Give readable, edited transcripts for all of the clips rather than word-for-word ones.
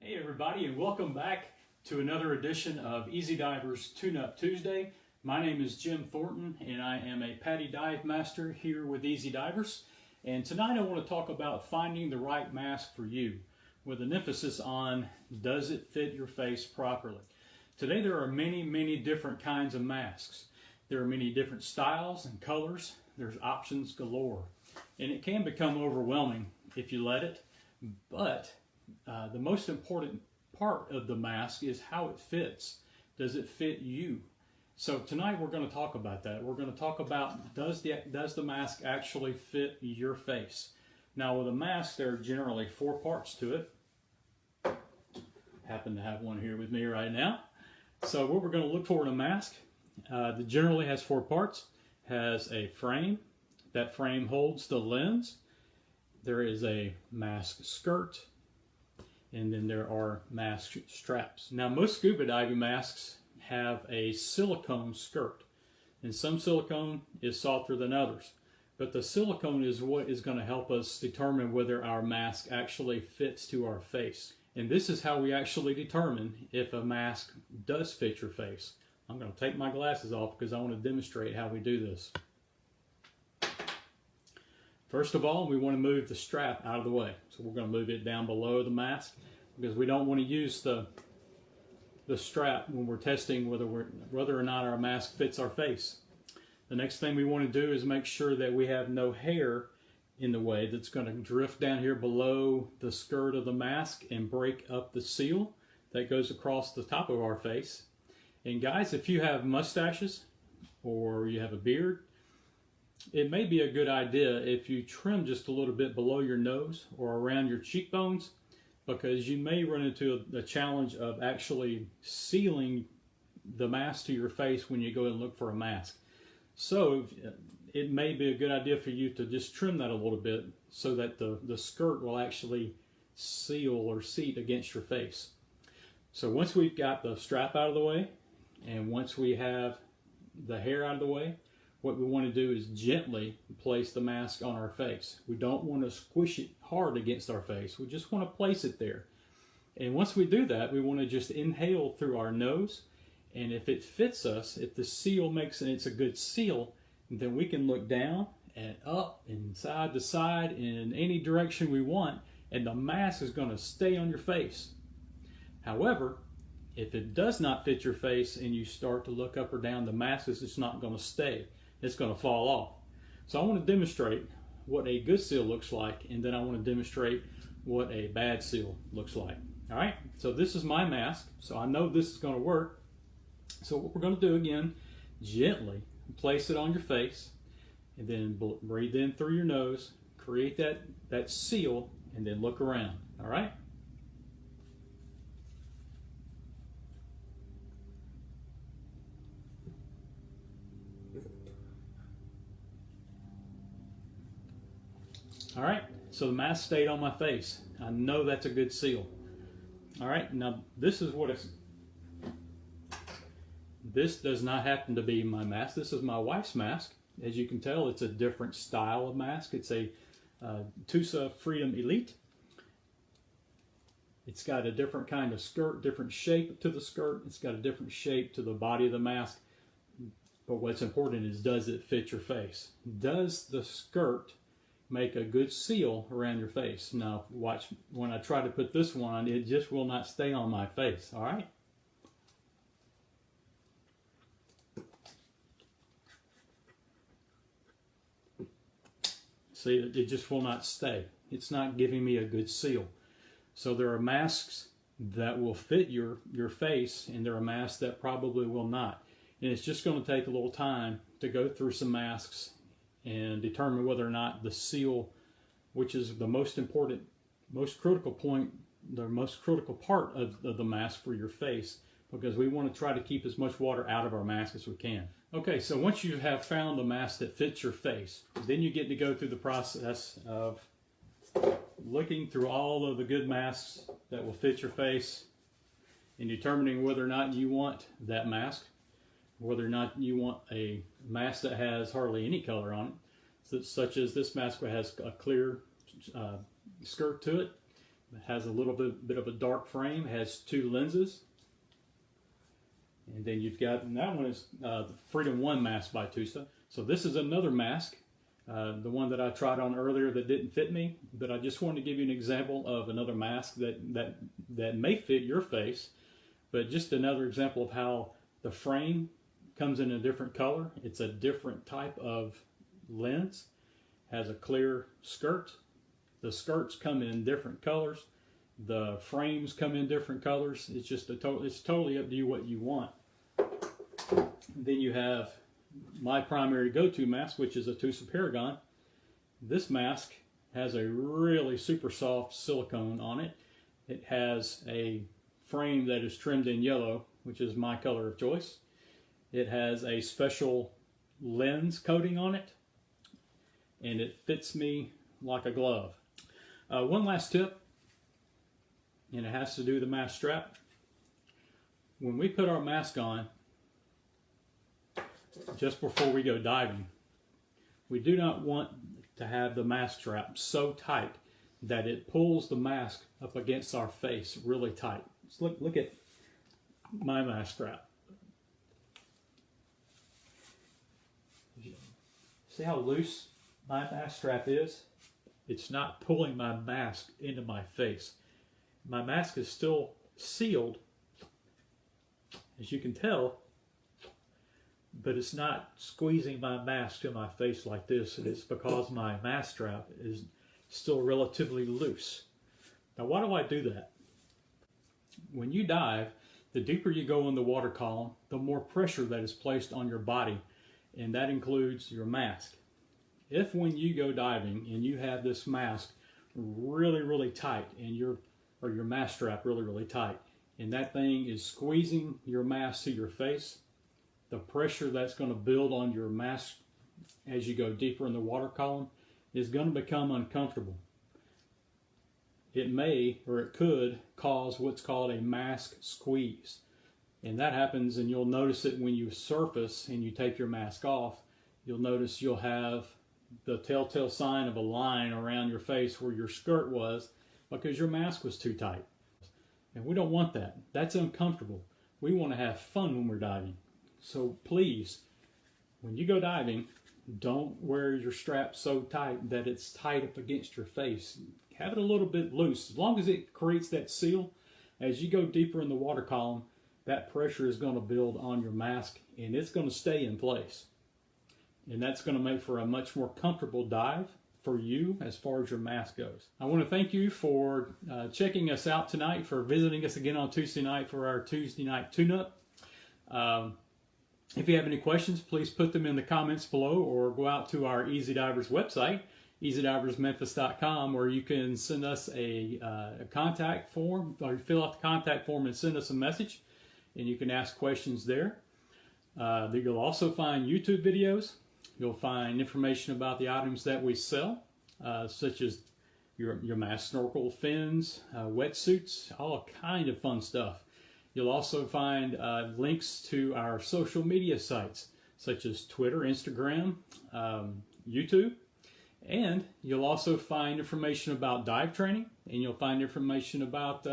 Hey everybody, and welcome back to another edition of Easy Divers Tune-in Tuesday. My name is Jim Thornton and I am a PADI dive master here with Easy Divers. And tonight I want to talk about finding the right mask for you with an emphasis on does it fit your face properly. Today there are many different kinds of masks. There are many different styles and colors. There's options galore. And it can become overwhelming if you let it, but the most important part of the mask is how it fits. Does it fit you? So tonight we're going to talk about that. We're going to talk about does the mask actually fit your face? Now with a mask there are generally 4 parts to it. Happen to have one here with me right now. So what we're going to look for in a mask, that generally has 4 parts. Has a frame. That frame holds the lens. There is a mask skirt. And then there are mask straps. Now most scuba diving masks have a silicone skirt, and some silicone is softer than others, but the silicone is what is going to help us determine whether our mask actually fits to our face. And this is how we actually determine if a mask does fit your face. I'm going to take my glasses off because I want to demonstrate how we do this. First of all, we want to move the strap out of the way. So we're going to move it down below the mask because we don't want to use the strap when we're testing whether or not our mask fits our face. The next thing we want to do is make sure that we have no hair in the way that's going to drift down here below the skirt of the mask and break up the seal that goes across the top of our face. And guys, if you have mustaches or you have a beard, it may be a good idea if you trim just a little bit below your nose or around your cheekbones, because you may run into the challenge of actually sealing the mask to your face when you go and look for a mask. So it may be a good idea for you to just trim that a little bit so that the skirt will actually seal or seat against your face. So once we've got the strap out of the way and once we have the hair out of the way, what we want to do is gently place the mask on our face. We don't want to squish it hard against our face. We just want to place it there. And once we do that, we want to just inhale through our nose. And if it fits us, if the seal makes it, it's a good seal, then we can look down and up and side to side in any direction we want, and the mask is going to stay on your face. However, if it does not fit your face and you start to look up or down, the mask is just not going to stay. It's going to fall off. So I want to demonstrate what a good seal looks like, and then I want to demonstrate what a bad seal looks like. All right, so this is my mask, so I know this is going to work. So what we're going to do again, gently place it on your face, and then breathe in through your nose, create that seal, and then look around. All right. All right, so the mask stayed on my face. I know that's a good seal. All right, now this is what it's. This does not happen to be my mask. This is my wife's mask. As you can tell, it's a different style of mask. It's a Tusa Freedom Elite. It's got a different kind of skirt, different shape to the skirt. It's got a different shape to the body of the mask. But what's important is, does it fit your face? Does the skirt make a good seal around your face? Now watch, when I try to put this one on, it just will not stay on my face. All right. See, it just will not stay. It's not giving me a good seal. So there are masks that will fit your face, and there are masks that probably will not. And it's just going to take a little time to go through some masks and determine whether or not the seal, which is the most important, most critical point, the most critical part of the mask for your face, because we want to try to keep as much water out of our mask as we can. Okay, so once you have found the mask that fits your face, then you get to go through the process of looking through all of the good masks that will fit your face and determining whether or not you want that mask, whether or not you want a mask that has hardly any color on it, such as this mask that has a clear skirt to it. It has a little bit of a dark frame, has 2 lenses. And then you've got, and that one is the Freedom 1 mask by Tusa. So this is another mask, the one that I tried on earlier that didn't fit me, but I just wanted to give you an example of another mask that may fit your face, but just another example of how the frame comes in a different color. It's a different type of lens, has a clear skirt. The skirts come in different colors. The frames come in different colors. It's just it's totally up to you what you want. Then you have my primary go-to mask, which is a Tusa Paragon. This mask has a really super soft silicone on it. It has a frame that is trimmed in yellow, which is my color of choice. It has a special lens coating on it, and it fits me like a glove. One last tip, and it has to do with the mask strap. When we put our mask on, just before we go diving, we do not want to have the mask strap so tight that it pulls the mask up against our face really tight. So look at my mask strap. See how loose my mask strap is? It's not pulling my mask into my face. My mask is still sealed, as you can tell, but it's not squeezing my mask to my face like this. It's because my mask strap is still relatively loose. Now, why do I do that? When you dive, the deeper you go in the water column, the more pressure that is placed on your body, and that includes your mask. If when you go diving and you have this mask really, really tight, and your mask strap really, really tight, and that thing is squeezing your mask to your face, the pressure that's going to build on your mask as you go deeper in the water column is going to become uncomfortable. It may, or it could, cause what's called a mask squeeze. And that happens, and you'll notice it when you surface and you take your mask off. You'll notice you'll have the telltale sign of a line around your face where your skirt was, because your mask was too tight. And we don't want that. That's uncomfortable. We want to have fun when we're diving. So please, when you go diving, don't wear your strap so tight that it's tight up against your face. Have it a little bit loose. As long as it creates that seal, as you go deeper in the water column, that pressure is going to build on your mask, and it's going to stay in place. And that's going to make for a much more comfortable dive for you as far as your mask goes. I want to thank you for checking us out tonight, for visiting us again on Tuesday night for our Tuesday night tune-up. If you have any questions, please put them in the comments below, or go out to our Easy Divers website, easydiversmemphis.com, where you can send us a contact form, or fill out the contact form and send us a message, and you can ask questions there. You'll also find YouTube videos. You'll find information about the items that we sell, such as your mask, snorkel, fins, wetsuits, all kind of fun stuff. You'll also find links to our social media sites, such as Twitter, Instagram, YouTube, and you'll also find information about dive training, and you'll find information about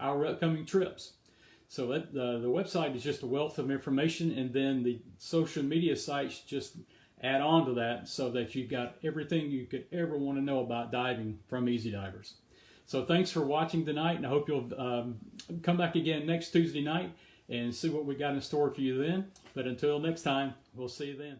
our upcoming trips. So the website is just a wealth of information, and then the social media sites just add on to that, so that you've got everything you could ever want to know about diving from Easy Divers. So thanks for watching tonight, and I hope you'll come back again next Tuesday night and see what we got in store for you then. But until next time, we'll see you then.